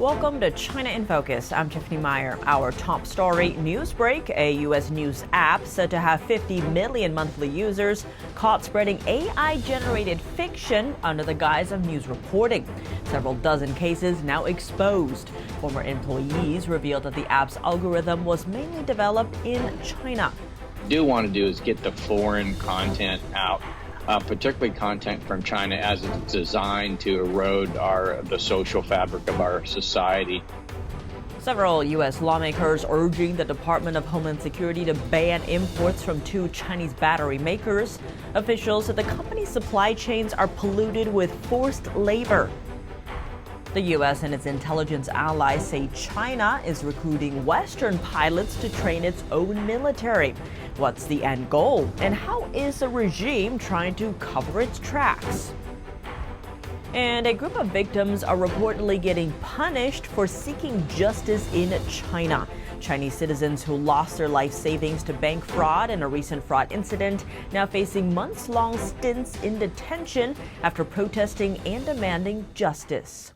Welcome to China in Focus. I'm Tiffany Meyer. Our top story, NewsBreak, a U.S. news app said to have 50 million monthly users, caught spreading AI-generated fiction under the guise of news reporting. Several dozen cases now exposed. Former employees revealed that the app's algorithm was mainly developed in China. What we do want to do is get the foreign content out. Particularly content from China, as it's designed to erode the social fabric of our society. Several U.S. lawmakers urging the Department of Homeland Security to ban imports from two Chinese battery makers. Officials said the company's supply chains are polluted with forced labor. The U.S. and its intelligence allies say China is recruiting Western pilots to train its own military. What's the end goal? And how is the regime trying to cover its tracks? And a group of victims are reportedly getting punished for seeking justice in China. Chinese citizens who lost their life savings to bank fraud in a recent fraud incident now facing months-long stints in detention after protesting and demanding justice.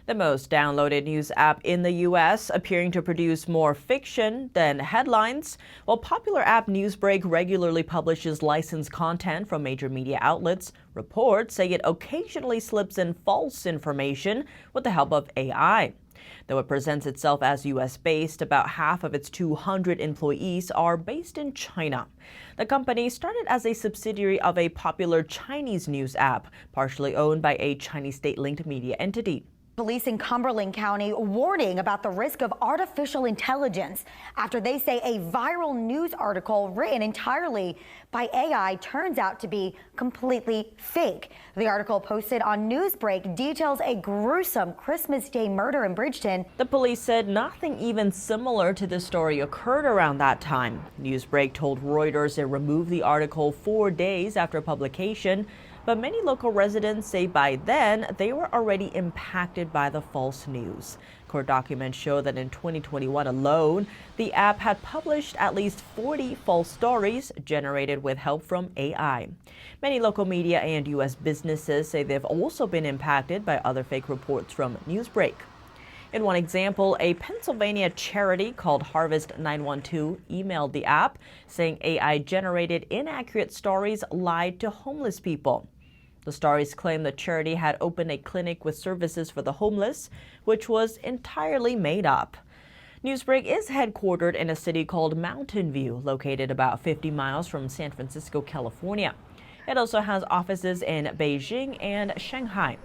The most downloaded news app in the U.S., appearing to produce more fiction than headlines. While popular app NewsBreak regularly publishes licensed content from major media outlets, reports say it occasionally slips in false information with the help of AI. Though it presents itself as U.S.-based, about half of its 200 employees are based in China. The company started as a subsidiary of a popular Chinese news app, partially owned by a Chinese state-linked media entity. Police in Cumberland County warning about the risk of artificial intelligence after they say a viral news article written entirely by AI turns out to be completely fake. The article posted on NewsBreak details a gruesome Christmas Day murder in Bridgeton. The police said nothing even similar to this story occurred around that time. NewsBreak told Reuters it removed the article 4 days after publication. But many local residents say by then they were already impacted by the false news. Court documents show that in 2021 alone, the app had published at least 40 false stories generated with help from AI. Many local media and U.S. businesses say they've also been impacted by other fake reports from NewsBreak. In one example, a Pennsylvania charity called Harvest 912 emailed the app saying AI-generated inaccurate stories lied to homeless people. The stories claim the charity had opened a clinic with services for the homeless, which was entirely made up. NewsBreak is headquartered in a city called Mountain View, located about 50 miles from San Francisco, California. It also has offices in Beijing and Shanghai.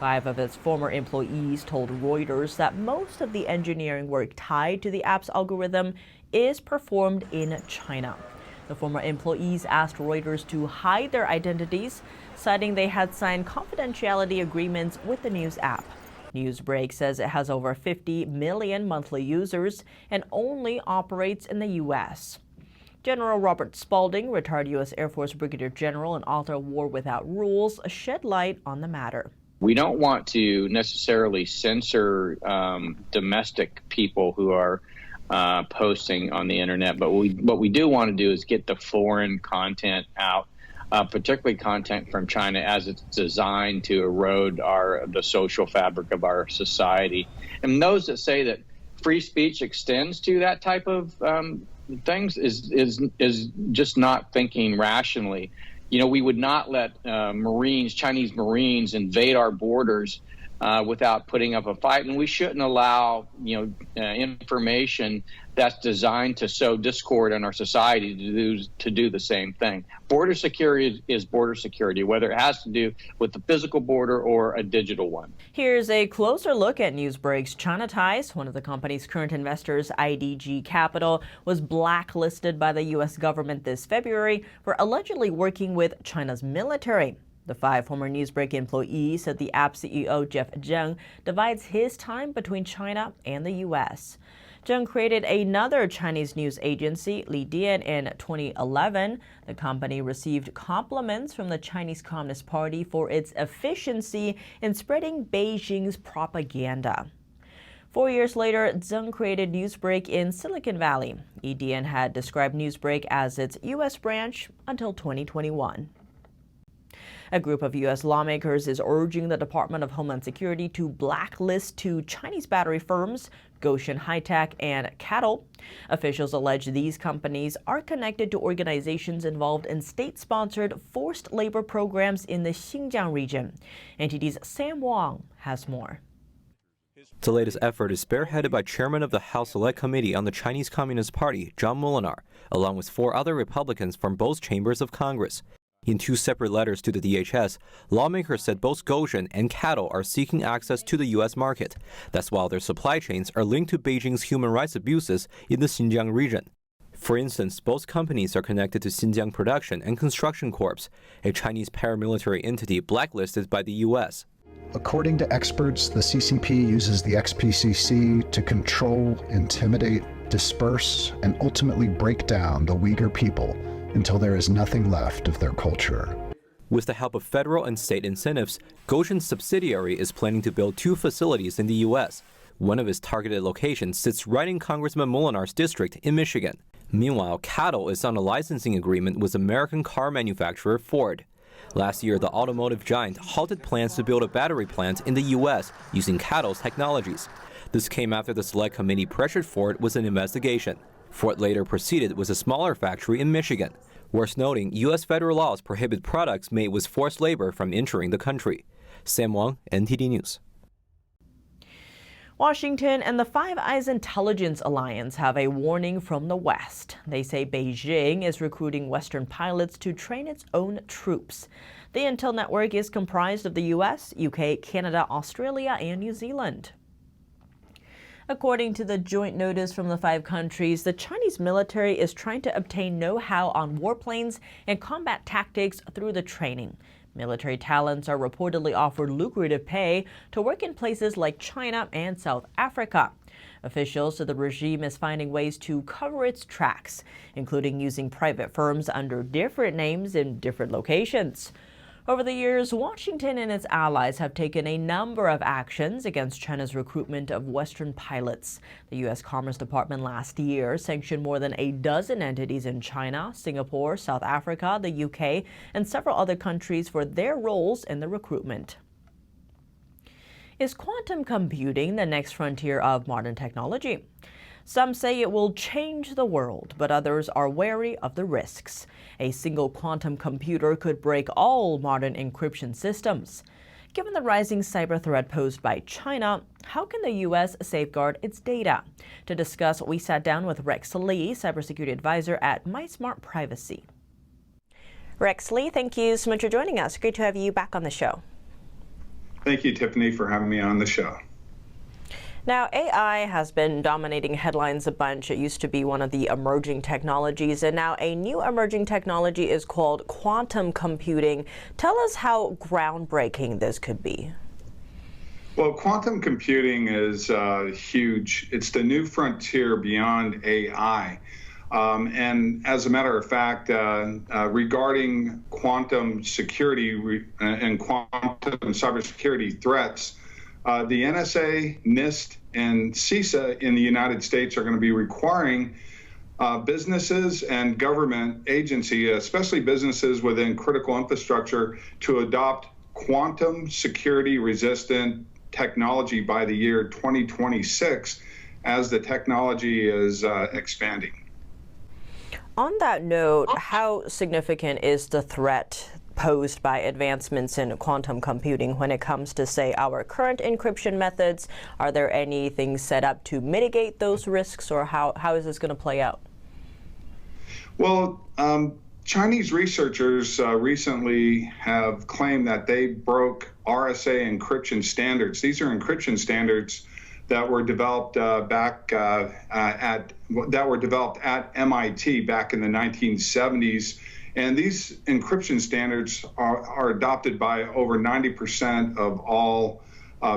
5 of its former employees told Reuters that most of the engineering work tied to the app's algorithm is performed in China. The former employees asked Reuters to hide their identities, citing they had signed confidentiality agreements with the news app. NewsBreak says it has over 50 million monthly users and only operates in the U.S. General Robert Spalding, retired U.S. Air Force Brigadier General and author of War Without Rules, shed light on the matter. We don't want to necessarily censor domestic people who are posting on the internet, but what we do want to do is get the foreign content out, particularly content from China, as it's designed to erode the social fabric of our society. And those that say that free speech extends to that type of things is just not thinking rationally. You know, we would not let Chinese Marines invade our borders without putting up a fight, and we shouldn't allow information that's designed to sow discord in our society to do the same thing. Border security is border security, whether it has to do with the physical border or a digital one. Here's a closer look at NewsBreak's China ties. One of the company's current investors, IDG Capital, was blacklisted by the U.S. government this February for allegedly working with China's military. The 5 former NewsBreak employees said the app CEO Jeff Zheng divides his time between China and the U.S. Zheng created another Chinese news agency, Li Dian, in 2011. The company received compliments from the Chinese Communist Party for its efficiency in spreading Beijing's propaganda. 4 years later, Zeng created NewsBreak in Silicon Valley. EDN had described NewsBreak as its U.S. branch until 2021. A group of U.S. lawmakers is urging the Department of Homeland Security to blacklist two Chinese battery firms, Goshen High-Tech and Cattle. Officials allege these companies are connected to organizations involved in state-sponsored forced labor programs in the Xinjiang region. NTD's Sam Wong has more. The latest effort is spearheaded by Chairman of the House Select Committee on the Chinese Communist Party, John Molinar, along with 4 other Republicans from both chambers of Congress. In 2 separate letters to the DHS, lawmakers said both Goshen and Cattle are seeking access to the U.S. market. That's while their supply chains are linked to Beijing's human rights abuses in the Xinjiang region. For instance, both companies are connected to Xinjiang Production and Construction Corps, a Chinese paramilitary entity blacklisted by the U.S. According to experts, the CCP uses the XPCC to control, intimidate, disperse, and ultimately break down the Uyghur people until there is nothing left of their culture. With the help of federal and state incentives, Goshen's subsidiary is planning to build 2 facilities in the U.S. One of its targeted locations sits right in Congressman Molinar's district in Michigan. Meanwhile, Cattle is on a licensing agreement with American car manufacturer Ford. Last year, the automotive giant halted plans to build a battery plant in the U.S. using Cattle's technologies. This came after the Select Committee pressured Ford with an investigation. Ford later proceeded with a smaller factory in Michigan. Worth noting, U.S. federal laws prohibit products made with forced labor from entering the country. Sam Wang, NTD News. Washington and the Five Eyes Intelligence Alliance have a warning from the West. They say Beijing is recruiting Western pilots to train its own troops. The Intel network is comprised of the U.S., U.K., Canada, Australia, and New Zealand. According to the joint notice from the 5 countries, the Chinese military is trying to obtain know-how on warplanes and combat tactics through the training. Military talents are reportedly offered lucrative pay to work in places like China and South Africa. Officials say the regime is finding ways to cover its tracks, including using private firms under different names in different locations. Over the years, Washington and its allies have taken a number of actions against China's recruitment of Western pilots. The U.S. Commerce Department last year sanctioned more than a dozen entities in China, Singapore, South Africa, the U.K., and several other countries for their roles in the recruitment. Is quantum computing the next frontier of modern technology? Some say it will change the world, but others are wary of the risks. A single quantum computer could break all modern encryption systems. Given the rising cyber threat posed by China, how can the U.S. safeguard its data? To discuss, we sat down with Rex Lee, cybersecurity advisor at MySmart Privacy. Rex Lee, thank you so much for joining us. Great to have you back on the show. Thank you, Tiffany, for having me on the show. Now, AI has been dominating headlines a bunch. It used to be one of the emerging technologies, and now a new emerging technology is called quantum computing. Tell us how groundbreaking this could be. Well, quantum computing is huge. It's the new frontier beyond AI. And as a matter of fact, regarding quantum security and quantum cybersecurity threats, the NSA, NIST, and CISA in the United States are going to be requiring businesses and government agencies, especially businesses within critical infrastructure, to adopt quantum security resistant technology by the year 2026 as the technology is expanding. On that note, how significant is the threat posed by advancements in quantum computing when it comes to, say, our current encryption methods? Are there anything set up to mitigate those risks, or how is this going to play out? Well, Chinese researchers recently have claimed that they broke RSA encryption standards. These are encryption standards that were developed at MIT back in the 1970s. And these encryption standards are adopted by over 90% of all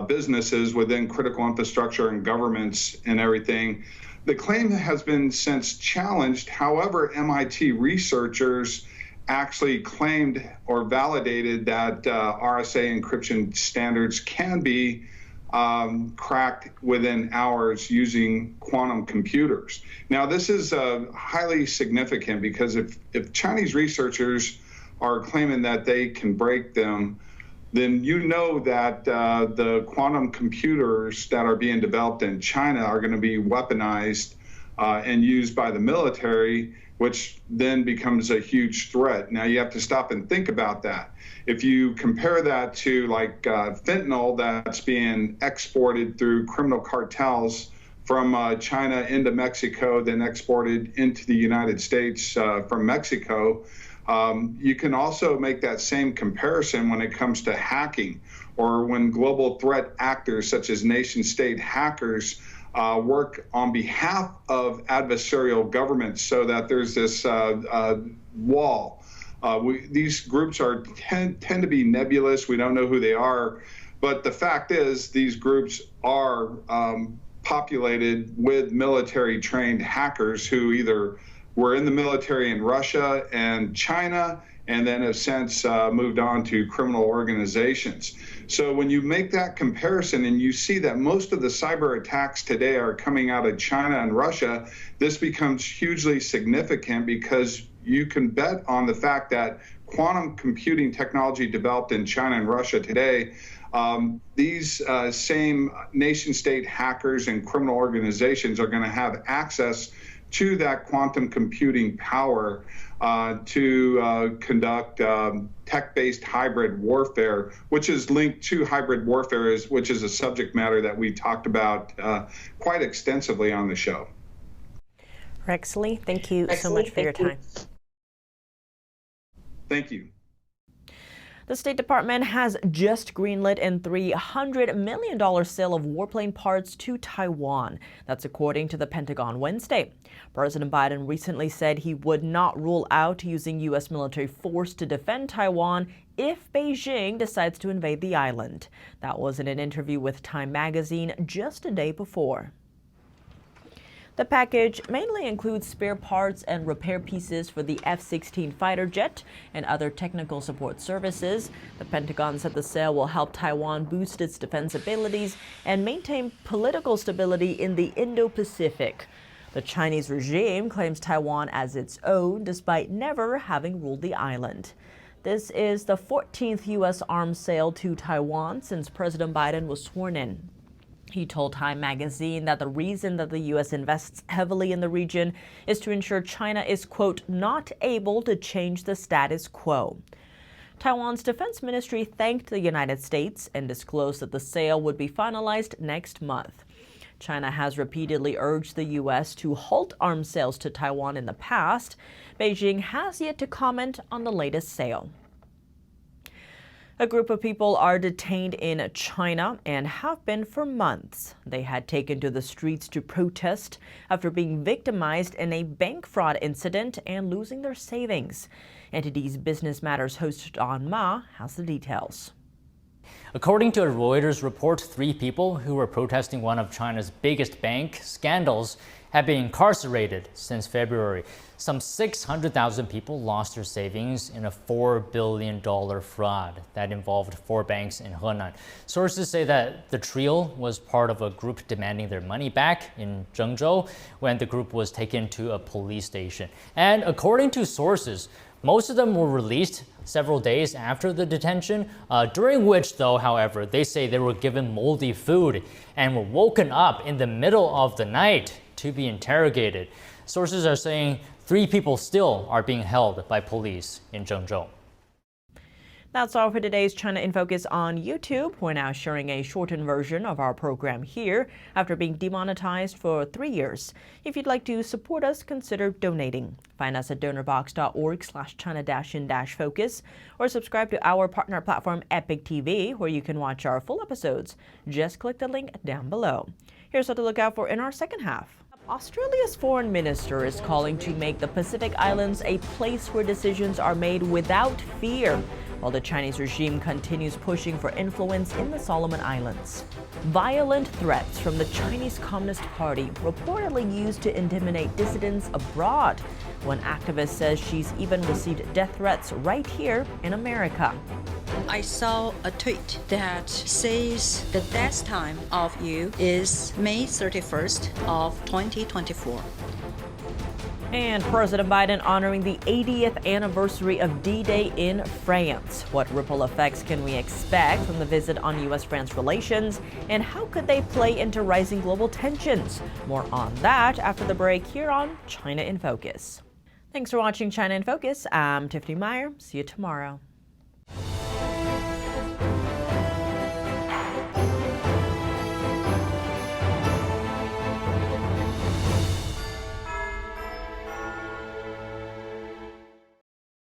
businesses within critical infrastructure and governments and everything. The claim has been since challenged. However, MIT researchers actually claimed or validated that RSA encryption standards can be cracked within hours using quantum computers. Now, this is highly significant because if Chinese researchers are claiming that they can break them, then you know that the quantum computers that are being developed in China are going to be weaponized and used by the military, which then becomes a huge threat. Now, you have to stop and think about that. If you compare that to like fentanyl that's being exported through criminal cartels from China into Mexico, then exported into the United States from Mexico, you can also make that same comparison when it comes to hacking, or when global threat actors such as nation-state hackers work on behalf of adversarial governments so that there's this wall. These groups tend to be nebulous. We don't know who they are. But the fact is, these groups are populated with military-trained hackers who either were in the military in Russia and China, and then have since moved on to criminal organizations. So when you make that comparison and you see that most of the cyber attacks today are coming out of China and Russia, this becomes hugely significant because you can bet on the fact that quantum computing technology developed in China and Russia today, these same nation-state hackers and criminal organizations are going to have access to that quantum computing power to conduct tech-based hybrid warfare, which is linked to hybrid warfare, which is a subject matter that we talked about quite extensively on the show. Rexley, thank you so much for your time. Thank you. The State Department has just greenlit a $300 million sale of warplane parts to Taiwan. That's according to the Pentagon Wednesday. President Biden recently said he would not rule out using U.S. military force to defend Taiwan if Beijing decides to invade the island. That was in an interview with Time magazine just a day before. The package mainly includes spare parts and repair pieces for the F-16 fighter jet and other technical support services. The Pentagon said the sale will help Taiwan boost its defense abilities and maintain political stability in the Indo-Pacific. The Chinese regime claims Taiwan as its own, despite never having ruled the island. This is the 14th U.S. arms sale to Taiwan since President Biden was sworn in. He told Time magazine that the reason that the U.S. invests heavily in the region is to ensure China is, quote, not able to change the status quo. Taiwan's defense ministry thanked the United States and disclosed that the sale would be finalized next month. China has repeatedly urged the U.S. to halt arms sales to Taiwan in the past. Beijing has yet to comment on the latest sale. A group of people are detained in China and have been for months. They had taken to the streets to protest after being victimized in a bank fraud incident and losing their savings. NTD's Business Matters host Don Ma has the details. According to a Reuters report, 3 people who were protesting one of China's biggest bank scandals have been incarcerated since February. Some 600,000 people lost their savings in a $4 billion fraud that involved 4 banks in Henan. Sources say that the trio was part of a group demanding their money back in Zhengzhou when the group was taken to a police station. And according to sources, most of them were released several days after the detention, during which, though, however, they say they were given moldy food and were woken up in the middle of the night to be interrogated. Sources are saying 3 people still are being held by police in Zhengzhou. That's all for today's China in Focus on YouTube. We're now sharing a shortened version of our program here after being demonetized for 3 years. If you'd like to support us, consider donating. Find us at donorbox.org/China-in-focus or subscribe to our partner platform Epic TV, where you can watch our full episodes. Just click the link down below. Here's what to look out for in our second half. Australia's foreign minister is calling to make the Pacific Islands a place where decisions are made without fear, while the Chinese regime continues pushing for influence in the Solomon Islands. Violent threats from the Chinese Communist Party reportedly used to intimidate dissidents abroad. One activist says she's even received death threats right here in America. I saw a tweet that says the death time of you is May 31st of 2024. And President Biden honoring the 80th anniversary of D-Day in France. What ripple effects can we expect from the visit on U.S.-France relations? And how could they play into rising global tensions? More on that after the break here on China in Focus. Thanks for watching China in Focus. I'm Tiffany Meyer. See you tomorrow.